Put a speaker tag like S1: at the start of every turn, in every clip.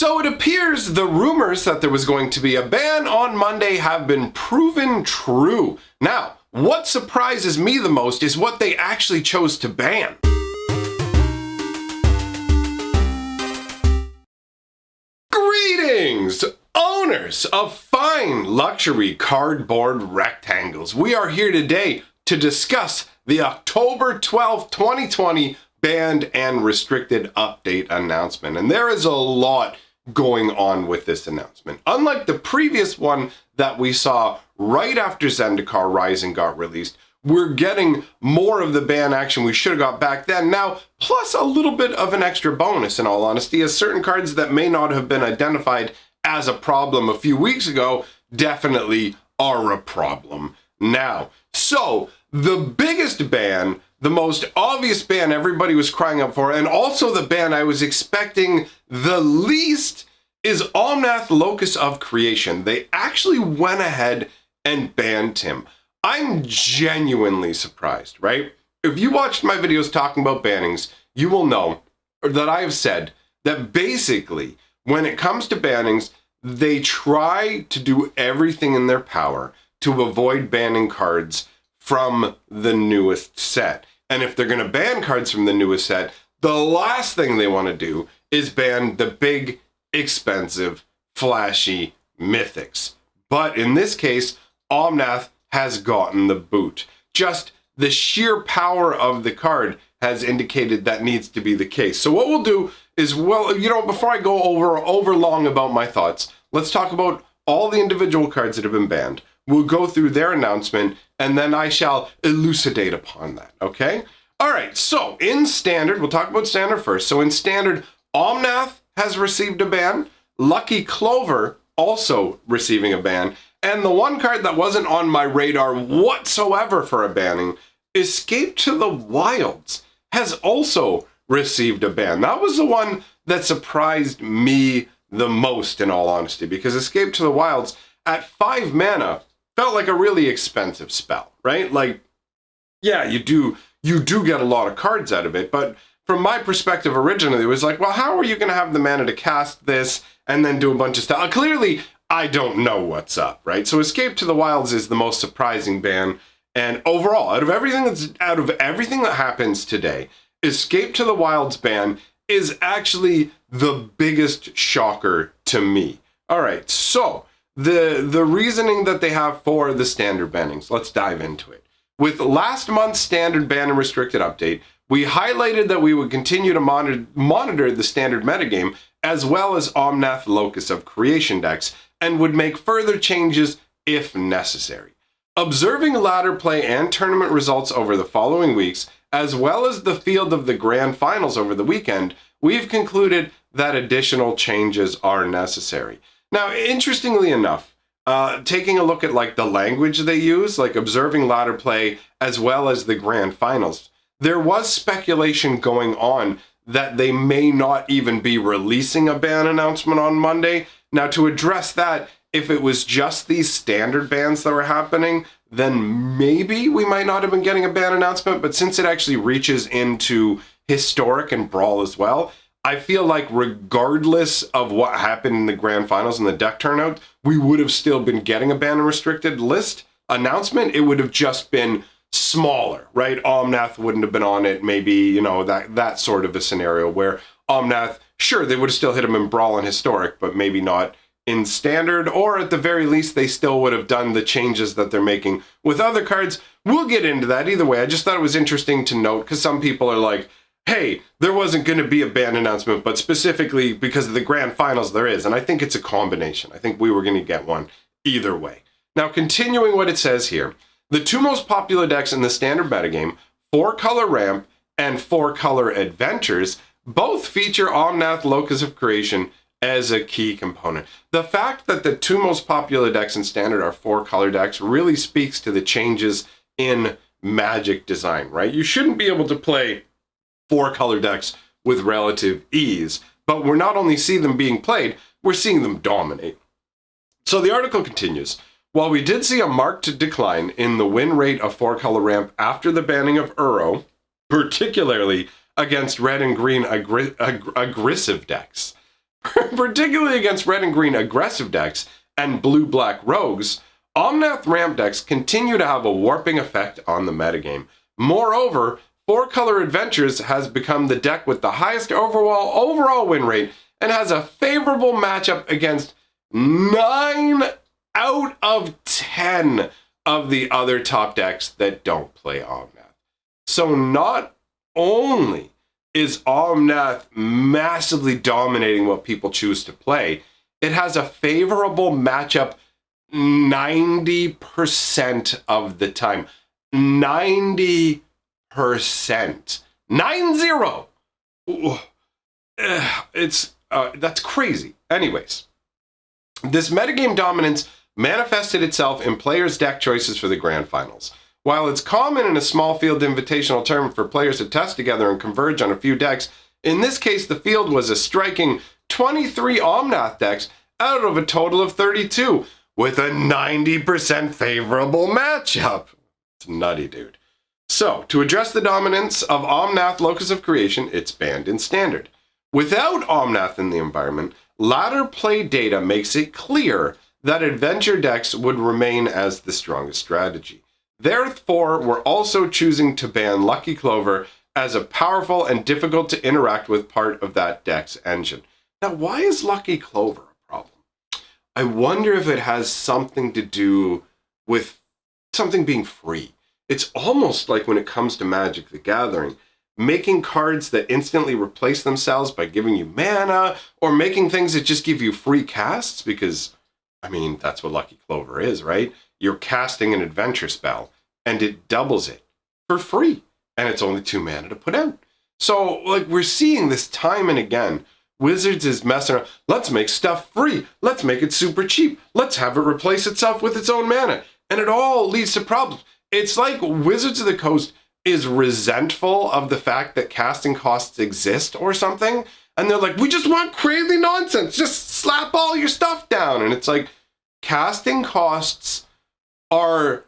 S1: So it appears the rumors that there was going to be a ban on Monday have been proven true. Now, what surprises me the most is what they actually chose to ban. Greetings, owners of fine luxury cardboard rectangles. We are here today to discuss the October 12th, 2020 banned and restricted update announcement. And there is a lot going on with this announcement. Unlike the previous one that we saw right after Zendikar Rising got released, we're getting more of the ban action we should have got back then now, plus a little bit of an extra bonus, in all honesty, as certain cards that may not have been identified as a problem a few weeks ago definitely are a problem now. So, the biggest ban, the most obvious ban everybody was crying out for, and also the ban I was expecting the least, is Omnath Locus of Creation. They actually went ahead and banned him. I'm genuinely surprised, right? If you watched my videos talking about bannings, you will know that I have said that basically, when it comes to bannings, they try to do everything in their power to avoid banning cards from the newest set. And if they're going to ban cards from the newest set, the last thing they want to do is ban the big, expensive, flashy mythics. But in this case, Omnath has gotten the boot. Just the sheer power of the card has indicated that needs to be the case. So what we'll do is, well, before I go over long about my thoughts, let's talk about all the individual cards that have been banned. We'll go through their announcement, and then I shall elucidate upon that, okay? All right, so in Standard, we'll talk about Standard first. So in Standard, Omnath has received a ban. Lucky Clover also receiving a ban. And the one card that wasn't on my radar whatsoever for a banning, Escape to the Wilds, has also received a ban. That was the one that surprised me the most, in all honesty, because Escape to the Wilds at 5 mana felt like a really expensive spell, right? Like, yeah, you do get a lot of cards out of it, but from my perspective originally, it was like, well, how are you going to have the mana to cast this and then do a bunch of stuff? Clearly, I don't know what's up, right? So Escape to the Wilds is the most surprising ban, and overall, out of everything that happens today, Escape to the Wilds ban is actually the biggest shocker to me. All right, so the reasoning that they have for the standard bannings, let's dive into it. With last month's standard ban and restricted update, we highlighted that we would continue to monitor the standard metagame as well as Omnath Locus of Creation decks, and would make further changes if necessary. Observing ladder play and tournament results over the following weeks, as well as the field of the grand finals over the weekend, we've concluded that additional changes are necessary. Now, interestingly enough, taking a look at like the language they use, like observing ladder play as well as the grand finals, there was speculation going on that they may not even be releasing a ban announcement on Monday. Now, to address that, if it was just these standard bans that were happening, then maybe we might not have been getting a ban announcement, but since it actually reaches into Historic and Brawl as well, I feel like regardless of what happened in the grand finals and the deck turnout, we would have still been getting a ban and restricted list announcement. It would have just been smaller, right? Omnath wouldn't have been on it, maybe, that sort of a scenario where Omnath, sure, they would have still hit him in Brawl and Historic, but maybe not in Standard, or at the very least, they still would have done the changes that they're making with other cards. We'll get into that either way. I just thought it was interesting to note, because some people are like, hey, there wasn't going to be a ban announcement, but specifically because of the grand finals there is. And I think it's a combination. I think we were going to get one either way. Now, continuing what it says here, the two most popular decks in the standard metagame, 4-color Ramp and 4-color Adventures, both feature Omnath Locus of Creation as a key component. The fact that the two most popular decks in standard are 4-color decks really speaks to the changes in Magic design, right? You shouldn't be able to play 4-color decks with relative ease, but we're not only seeing them being played, we're seeing them dominate. So the article continues. While we did see a marked decline in the win rate of 4-color Ramp after the banning of Uro, particularly against red and green aggressive decks, Particularly against red and green aggressive decks and blue-black rogues, Omnath ramp decks continue to have a warping effect on the metagame. Moreover, 4-color Adventures has become the deck with the highest overall win rate and has a favorable matchup against 9 out of 10 of the other top decks that don't play Omnath. So not only is Omnath massively dominating what people choose to play, it has a favorable matchup 90% of the time. 90%. 9-0. That's crazy. Anyways, this metagame dominance manifested itself in players' deck choices for the grand finals. While it's common in a small field invitational tournament for players to test together and converge on a few decks, in this case the field was a striking 23 Omnath decks out of a total of 32, with a 90% favorable matchup. It's nutty, dude. So, to address the dominance of Omnath Locus of Creation, it's banned in Standard. Without Omnath in the environment, ladder play data makes it clear that adventure decks would remain as the strongest strategy. Therefore, we're also choosing to ban Lucky Clover as a powerful and difficult to interact with part of that deck's engine. Now, why is Lucky Clover a problem? I wonder if it has something to do with something being free. It's almost like when it comes to Magic the Gathering, making cards that instantly replace themselves by giving you mana, or making things that just give you free casts, because, I mean, that's what Lucky Clover is, right? You're casting an adventure spell, and it doubles it for free, and it's only 2 mana to put out. So, like, we're seeing this time and again. Wizards is messing around. Let's make stuff free. Let's make it super cheap. Let's have it replace itself with its own mana. And it all leads to problems. It's like Wizards of the Coast is resentful of the fact that casting costs exist or something. And they're like, we just want crazy nonsense. Just slap all your stuff down. And it's like, casting costs are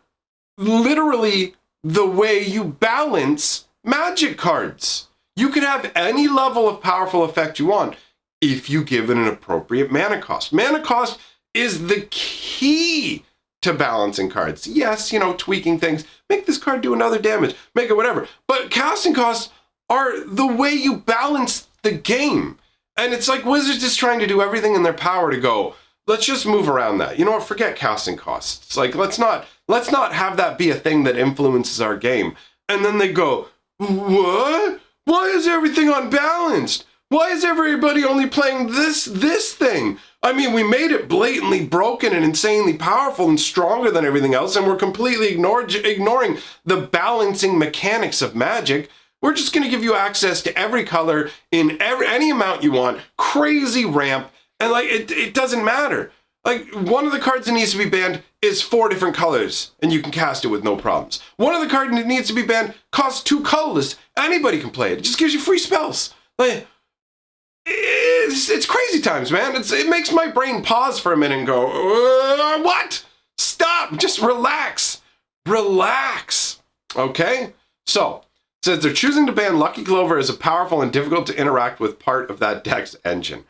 S1: literally the way you balance Magic cards. You can have any level of powerful effect you want if you give it an appropriate mana cost. Mana cost is the key to balancing cards. Yes, you know, tweaking things. Make this card do another damage. Make it whatever. But casting costs are the way you balance the game. And it's like Wizards is trying to do everything in their power to go, let's just move around that. You know what? Forget casting costs. It's like, let's not have that be a thing that influences our game. And then they go, what? Why is everything unbalanced? Why is everybody only playing this thing? I mean, we made it blatantly broken and insanely powerful and stronger than everything else, and we're completely ignoring the balancing mechanics of Magic. We're just going to give you access to every color in any amount you want, crazy ramp, and like it doesn't matter. Like, one of the cards that needs to be banned is 4 different colors, and you can cast it with no problems. One of the cards that needs to be banned costs 2 colorless. Anybody can play it. It just gives you free spells. Like, it's crazy times, man. It makes my brain pause for a minute and go, what? Stop. Just relax. Relax. Okay? So, it says they're choosing to ban Lucky Clover as a powerful and difficult to interact with part of that deck's engine.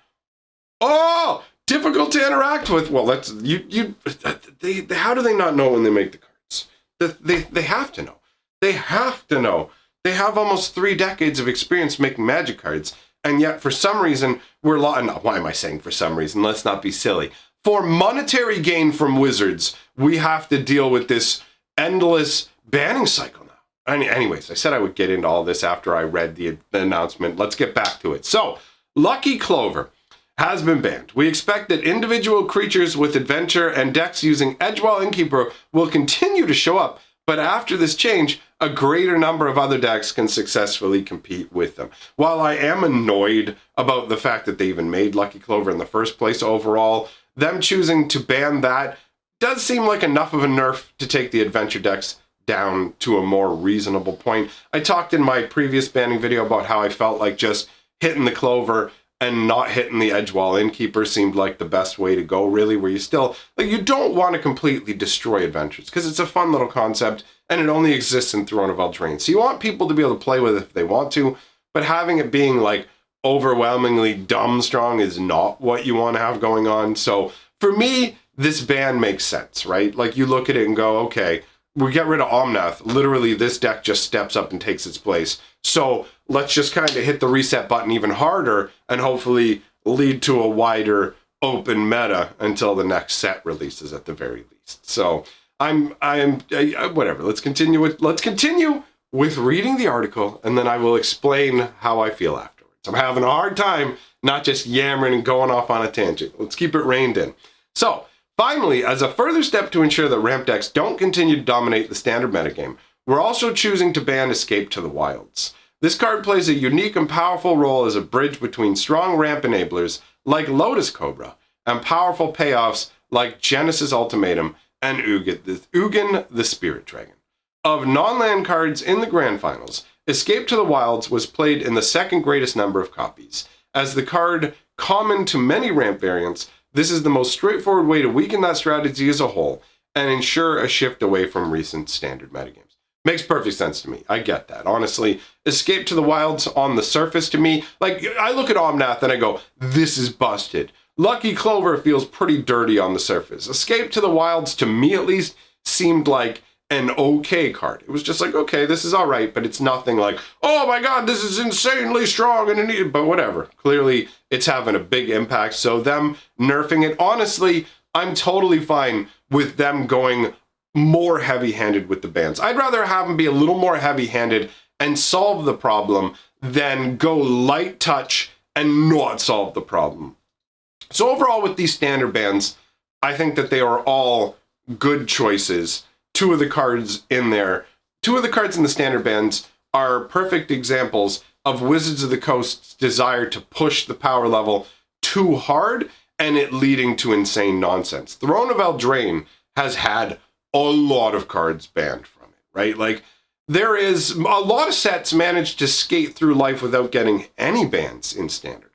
S1: Oh! Difficult to interact with. Well, that's how do they not know when they make the cards? They have to know. They have to know. They have almost 3 decades of experience making Magic cards, and yet for some reason we're why am I saying for some reason? Let's not be silly. For monetary gain from Wizards, we have to deal with this endless banning cycle now. Anyways, I said I would get into all this after I read the announcement. Let's get back to it. So, Lucky Clover has been banned. We expect that individual creatures with adventure and decks using Edgewall Innkeeper will continue to show up, but after this change, a greater number of other decks can successfully compete with them. While I am annoyed about the fact that they even made Lucky Clover in the first place overall, them choosing to ban that does seem like enough of a nerf to take the adventure decks down to a more reasonable point. I talked in my previous banning video about how I felt like just hitting the Clover and not hitting the Edgewall Innkeeper seemed like the best way to go, really, where you still, like, you don't want to completely destroy adventures, because it's a fun little concept, and it only exists in Throne of Eldraine. So you want people to be able to play with it if they want to, but having it being like, overwhelmingly dumb strong is not what you want to have going on. So for me, this ban makes sense, right? Like you look at it and go, okay, we get rid of Omnath. Literally, this deck just steps up and takes its place. So let's just kind of hit the reset button even harder and hopefully lead to a wider open meta until the next set releases at the very least. So whatever. Let's continue with reading the article, and then I will explain how I feel afterwards. I'm having a hard time not just yammering and going off on a tangent. Let's keep it reined in. So, finally, as a further step to ensure that ramp decks don't continue to dominate the standard metagame, we're also choosing to ban Escape to the Wilds. This card plays a unique and powerful role as a bridge between strong ramp enablers like Lotus Cobra and powerful payoffs like Genesis Ultimatum and Ugin the Spirit Dragon. Of non-land cards in the Grand Finals, Escape to the Wilds was played in the second greatest number of copies. As the card common to many ramp variants, this is the most straightforward way to weaken that strategy as a whole and ensure a shift away from recent standard metagames. Makes perfect sense to me. I get that. Honestly, Escape to the Wilds on the surface to me, like I look at Omnath and I go, this is busted. Lucky Clover feels pretty dirty on the surface. Escape to the Wilds, to me at least, seemed like an okay card. It was just like, okay, this is all right, but it's nothing like, oh my god, this is insanely strong, but whatever. Clearly, it's having a big impact, so them nerfing it, honestly, I'm totally fine with them going more heavy-handed with the bans. I'd rather have them be a little more heavy-handed and solve the problem than go light touch and not solve the problem. So overall, with these standard bans, I think that they are all good choices. Two of the cards in the standard bans are perfect examples of Wizards of the Coast's desire to push the power level too hard and it leading to insane nonsense. Throne of Eldraine has had a lot of cards banned from it, right? Like, there is a lot of sets managed to skate through life without getting any bans in standard.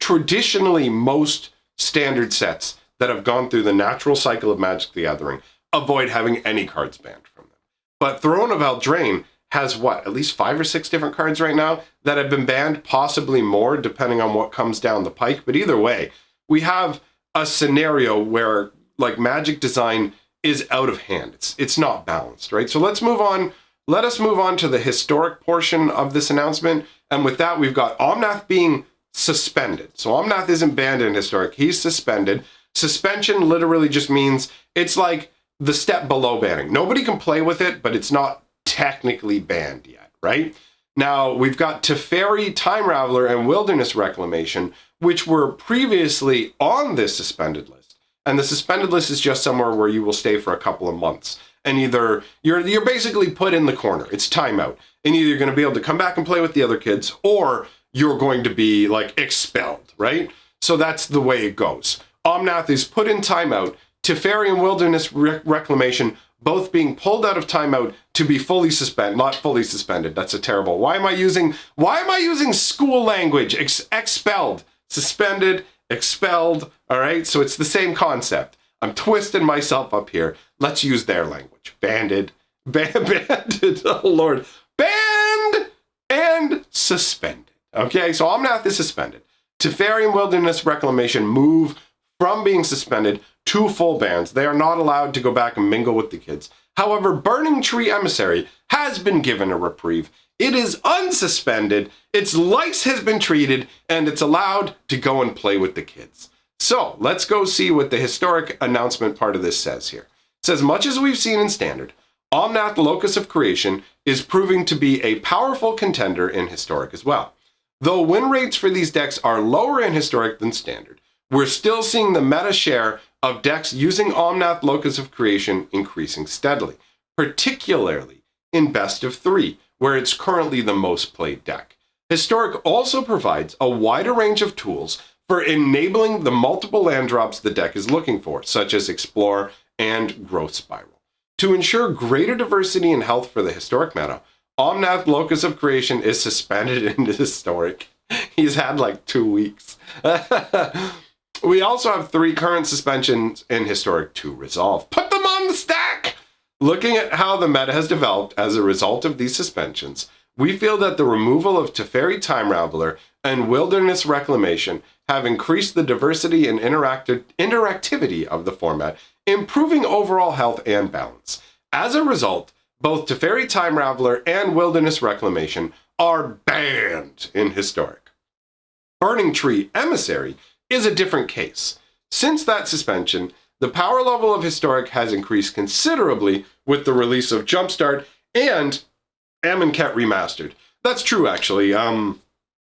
S1: Traditionally, most standard sets that have gone through the natural cycle of Magic the Gathering avoid having any cards banned from them. But Throne of Eldraine has at least 5 or 6 different cards right now that have been banned, possibly more, depending on what comes down the pike. But either way, we have a scenario where like Magic design is out of hand. It's not balanced, right? So let's move on. Let us move on to the historic portion of this announcement. And with that, we've got Omnath being suspended. So Omnath isn't banned in historic. He's suspended. Suspension literally just means it's like the step below banning. Nobody can play with it, but it's not technically banned yet, right? Now, we've got Teferi, Time Raveler, and Wilderness Reclamation, which were previously on this suspended list. And the suspended list is just somewhere where you will stay for a couple of months. And either you're basically put in the corner. It's timeout. And either you're going to be able to come back and play with the other kids, or you're going to be like expelled, right? So that's the way it goes. Omnath is put in timeout. Teferi and Wilderness Reclamation both being pulled out of timeout to be fully suspended, not fully suspended. That's a terrible. Why am I using school language? Expelled, suspended, expelled. All right. So it's the same concept. I'm twisting myself up here. Let's use their language. Banded. Oh Lord. Banned and suspended. Okay. So Omnath is suspended. Teferi and Wilderness Reclamation move from being suspended to full bans. They are not allowed to go back and mingle with the kids. However, Burning Tree Emissary has been given a reprieve. It is unsuspended, its lice has been treated, and it's allowed to go and play with the kids. So, let's go see what the historic announcement part of this says here. It says, much as we've seen in Standard, Omnath Locus of Creation is proving to be a powerful contender in Historic as well. Though win rates for these decks are lower in Historic than Standard, we're still seeing the meta share of decks using Omnath Locus of Creation increasing steadily, particularly in Best of 3, where it's currently the most played deck. Historic also provides a wider range of tools for enabling the multiple land drops the deck is looking for, such as Explore and Growth Spiral. To ensure greater diversity and health for the Historic meta, Omnath Locus of Creation is suspended in Historic. He's had like 2 weeks. We also have 3 current suspensions in Historic to resolve. Put them on the stack! Looking at how the meta has developed as a result of these suspensions, we feel that the removal of Teferi Time Raveler and Wilderness Reclamation have increased the diversity and interactivity of the format, improving overall health and balance. As a result, both Teferi Time Raveler and Wilderness Reclamation are banned in Historic. Burning Tree Emissary is a different case. Since that suspension, the power level of Historic has increased considerably with the release of Jumpstart and Amonkhet Remastered. That's true, actually.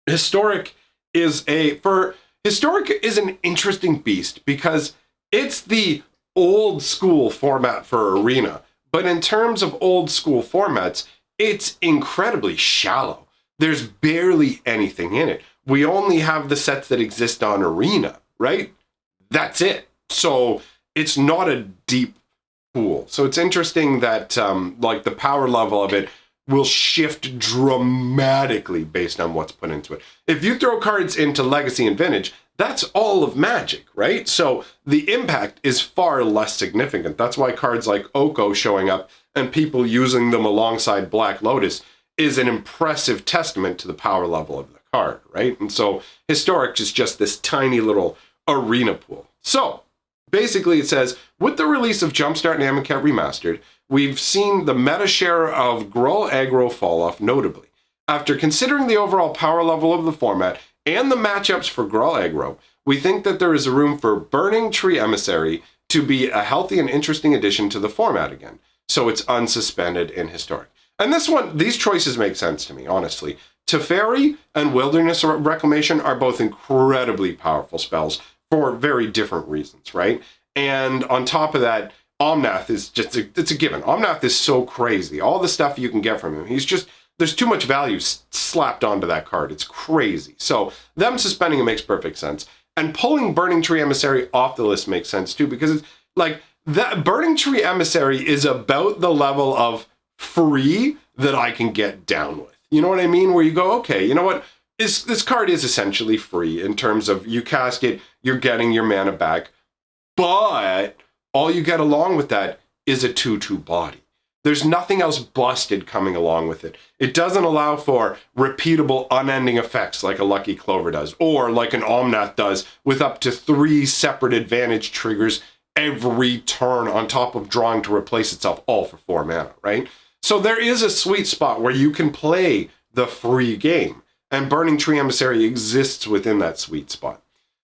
S1: Historic is an interesting beast because it's the old school format for Arena. But in terms of old school formats, it's incredibly shallow. There's barely anything in it. We only have the sets that exist on Arena, right? That's it. So it's not a deep pool. So it's interesting that like the power level of it will shift dramatically based on what's put into it. If you throw cards into Legacy and Vintage, that's all of Magic, right? So the impact is far less significant. That's why cards like Oko showing up and people using them alongside Black Lotus is an impressive testament to the power level of the card, right? And so Historic is just this tiny little Arena pool. So basically it says, with the release of Jumpstart and Amonkhet Remastered, we've seen the meta share of Gruul aggro fall off notably. After considering the overall power level of the format and the matchups for Gruul aggro, we think that there is a room for Burning Tree Emissary to be a healthy and interesting addition to the format again. So it's unsuspended in Historic. And these choices make sense to me, honestly. Teferi and Wilderness Reclamation are both incredibly powerful spells for very different reasons, right? And on top of that, Omnath is just, it's a given. Omnath is so crazy. All the stuff you can get from him, there's too much value slapped onto that card. It's crazy. So them suspending it makes perfect sense. And pulling Burning Tree Emissary off the list makes sense too, because it's like that Burning Tree Emissary is about the level of free that I can get down with. You know what I mean? Where you go, okay, you know what? This card is essentially free in terms of you cast it, you're getting your mana back, but all you get along with that is a 2/2 body. There's nothing else busted coming along with it. It doesn't allow for repeatable, unending effects like a Lucky Clover does, or like an Omnath does, with up to 3 separate advantage triggers every turn on top of drawing to replace itself, all for 4 mana, right? So there is a sweet spot where you can play the free game, and Burning Tree Emissary exists within that sweet spot.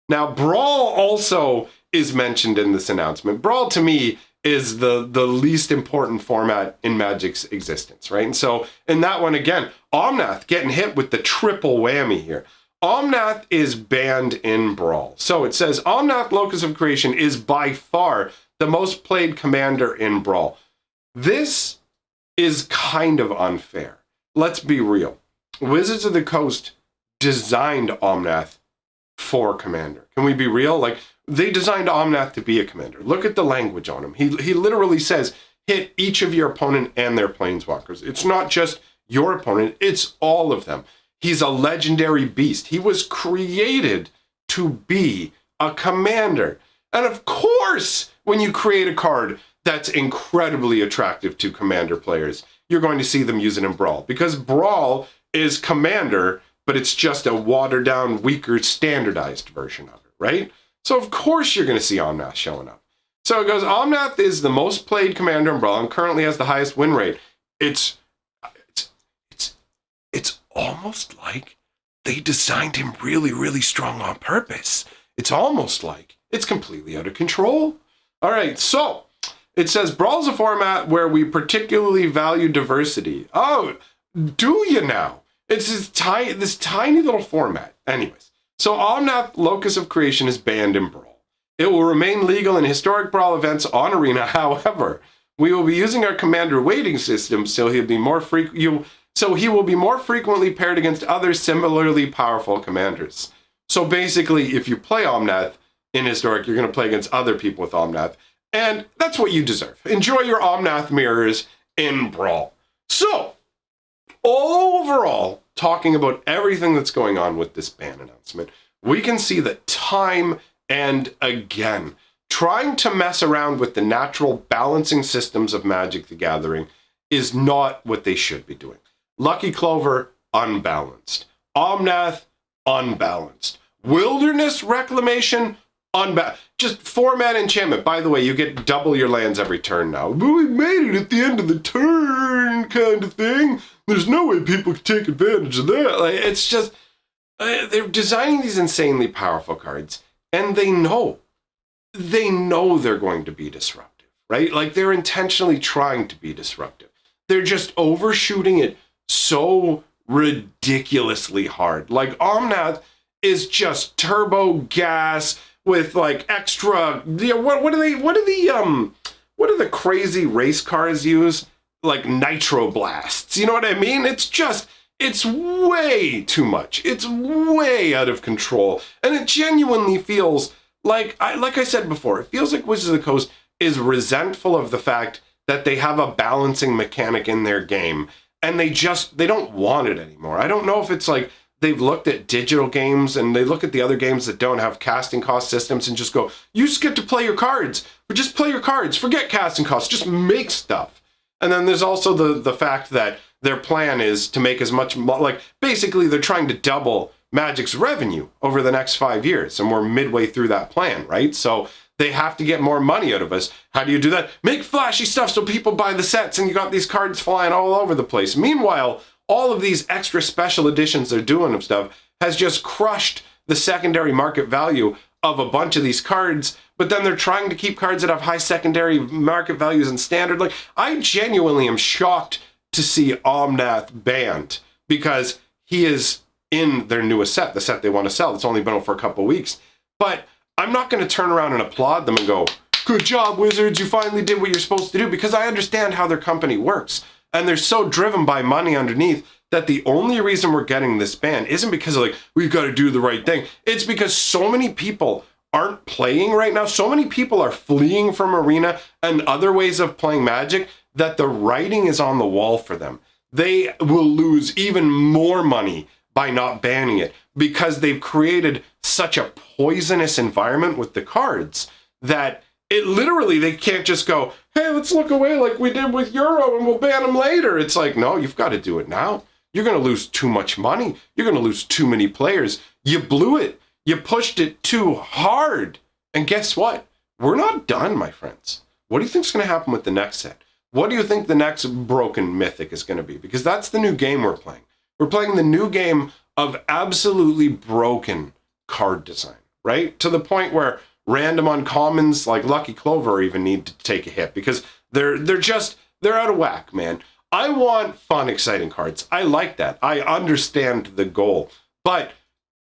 S1: Now, Brawl also is mentioned in this announcement. Brawl, to me, is the least important format in Magic's existence, right? And so in that one, again, Omnath getting hit with the triple whammy here. Omnath is banned in Brawl. So it says, Omnath Locus of Creation is by far the most played commander in Brawl. This is kind of unfair. Let's be real. Wizards of the Coast designed Omnath for commander. Can we be real? Like, they designed Omnath to be a commander. Look at the language on him. He literally says, hit each of your opponent and their planeswalkers. It's not just your opponent, it's all of them. He's a legendary beast. He was created to be a commander. And of course, when you create a card that's incredibly attractive to commander players, you're going to see them use it in Brawl. Because Brawl is commander, but it's just a watered down, weaker, standardized version of it, right? So of course you're going to see Omnath showing up. So it goes, Omnath is the most played commander in Brawl and currently has the highest win rate. It's almost like they designed him really, really strong on purpose. It's almost like it's completely out of control. All right, so it says Brawl's a format where we particularly value diversity. Oh, do you now? It's this tiny little format. Anyways, so Omnath Locus of Creation is banned in Brawl. It will remain legal in historic Brawl events on Arena. However, we will be using our commander weighting system so he will be more frequently paired against other similarly powerful commanders. So basically, if you play Omnath in historic, you're going to play against other people with Omnath, and that's what you deserve. Enjoy your Omnath mirrors in Brawl. So, overall, talking about everything that's going on with this ban announcement, we can see that time and again, trying to mess around with the natural balancing systems of Magic the Gathering is not what they should be doing. Lucky Clover, unbalanced. Omnath, unbalanced. Wilderness Reclamation, just 4-mana enchantment. By the way, you get double your lands every turn now. But we made it at the end of the turn kind of thing. There's no way people can take advantage of that. Like, it's just, they're designing these insanely powerful cards, and they know they're going to be disruptive, right? Like, they're intentionally trying to be disruptive. They're just overshooting it so ridiculously hard. Like, Omnath is just turbo gas with like extra, what do the crazy race cars use? Like nitro blasts, you know what I mean? It's way too much. It's way out of control. And it genuinely feels like I said before, it feels like Wizards of the Coast is resentful of the fact that they have a balancing mechanic in their game, and they don't want it anymore. I don't know if it's like they've looked at digital games and they look at the other games that don't have casting cost systems and just go, you just get to play your cards, but just play your cards, forget casting costs, just make stuff. And then there's also the fact that their plan is to make as much, like basically they're trying to double Magic's revenue over the next 5 years, and we're midway through that plan, right? So they have to get more money out of us. How do you do that? Make flashy stuff so people buy the sets, and you got these cards flying all over the place. Meanwhile, all of these extra special editions they're doing of stuff has just crushed the secondary market value of a bunch of these cards, but then they're trying to keep cards that have high secondary market values in standard. Like, I genuinely am shocked to see Omnath banned because he is in their newest set, the set they want to sell. It's only been out for a couple of weeks. But I'm not going to turn around and applaud them and go, good job, Wizards, you finally did what you're supposed to do, because I understand how their company works. And they're so driven by money underneath that the only reason we're getting this ban isn't because of like, we've got to do the right thing. It's because so many people aren't playing right now. So many people are fleeing from Arena and other ways of playing Magic that the writing is on the wall for them. They will lose even more money by not banning it because they've created such a poisonous environment with the cards that it literally, they can't just go, hey, let's look away like we did with Euro and we'll ban them later. It's like, no, you've got to do it now. You're going to lose too much money. You're going to lose too many players. You blew it. You pushed it too hard. And guess what? We're not done, my friends. What do you think is going to happen with the next set? What do you think the next broken mythic is going to be? Because that's the new game we're playing. We're playing the new game of absolutely broken card design, right? To the point where random uncommons like Lucky Clover even need to take a hit because they're out of whack, man. I want fun, exciting cards. I like that. I understand the goal. But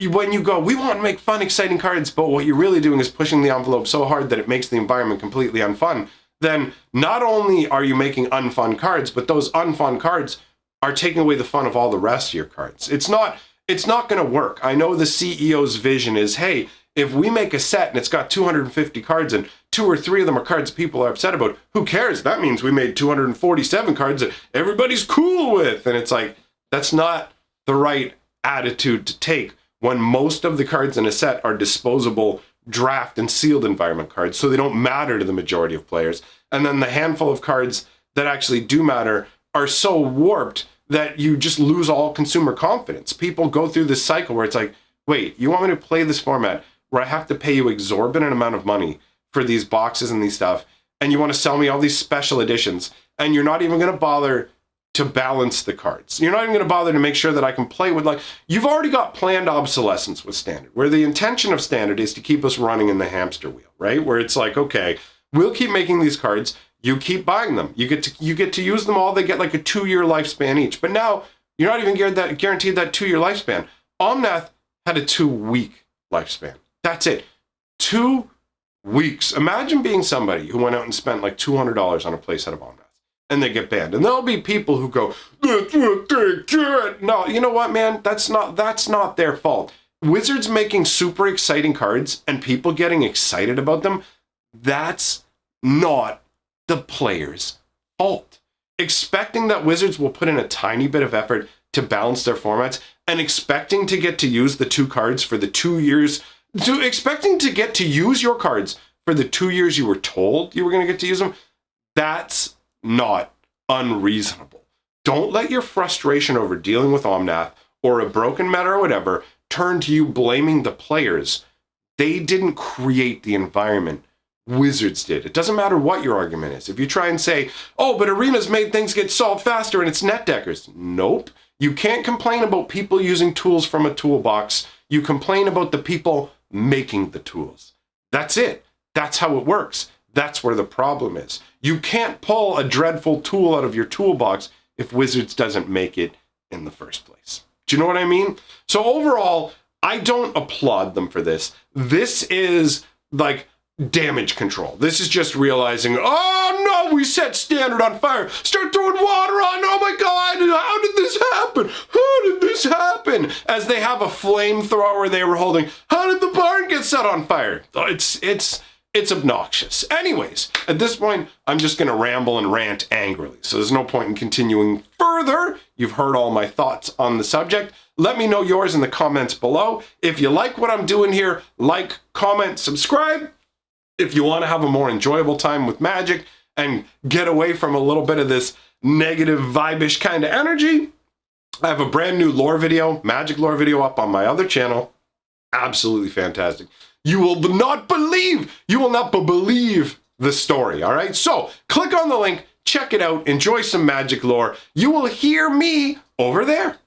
S1: when you go, we want to make fun, exciting cards, but what you're really doing is pushing the envelope so hard that it makes the environment completely unfun, then not only are you making unfun cards, but those unfun cards are taking away the fun of all the rest of your cards. It's not going to work. I know the CEO's vision is, hey, if we make a set and it's got 250 cards and 2 or 3 of them are cards people are upset about, who cares? That means we made 247 cards that everybody's cool with. And it's like, that's not the right attitude to take when most of the cards in a set are disposable draft and sealed environment cards, so they don't matter to the majority of players. And then the handful of cards that actually do matter are so warped that you just lose all consumer confidence. People go through this cycle where it's like, wait, you want me to play this format where I have to pay you exorbitant amount of money for these boxes and these stuff, and you want to sell me all these special editions, and you're not even going to bother to balance the cards. You're not even going to bother to make sure that I can play with, like, you've already got planned obsolescence with Standard, where the intention of Standard is to keep us running in the hamster wheel, right? Where it's like, okay, we'll keep making these cards, you keep buying them, you get to use them all, they get like a 2-year lifespan each. But now, you're not even guaranteed that 2-year lifespan. Omnath had a 2-week lifespan. That's it. 2 weeks. Imagine being somebody who went out and spent like $200 on a playset of Omnath, and they get banned. And there'll be people who go, that's what they get. No, you know what, man? That's not their fault. Wizards making super exciting cards and people getting excited about them, that's not the player's fault. Expecting that Wizards will put in a tiny bit of effort to balance their formats and expecting to get to use the 2 cards for the 2 years, expecting to get to use your cards for the 2 years you were told you were going to get to use them, that's not unreasonable. Don't let your frustration over dealing with Omnath or a broken meta or whatever turn to you blaming the players. They didn't create the environment. Wizards did. It doesn't matter what your argument is. If you try and say, oh, but Arena's made things get solved faster and it's net deckers. Nope. You can't complain about people using tools from a toolbox. You complain about the people making the tools. That's it. That's how it works. That's where the problem is. You can't pull a dreadful tool out of your toolbox if Wizards doesn't make it in the first place. Do you know what I mean? So overall, I don't applaud them for this. This is like damage control. This is just realizing, oh no, we set standard on fire. Start throwing water on. Oh my God, how did this happen? How did this happen? As they have a flamethrower they were holding. How did the barn get set on fire? It's obnoxious. Anyways, at this point, I'm just going to ramble and rant angrily. So there's no point in continuing further. You've heard all my thoughts on the subject. Let me know yours in the comments below. If you like what I'm doing here, like, comment, subscribe. If you want to have a more enjoyable time with Magic and get away from a little bit of this negative vibe-ish kind of energy, I have a brand new lore video, Magic lore video up on my other channel. Absolutely fantastic. You will not believe the story, all right? So click on the link, check it out, enjoy some Magic lore. You will hear me over there.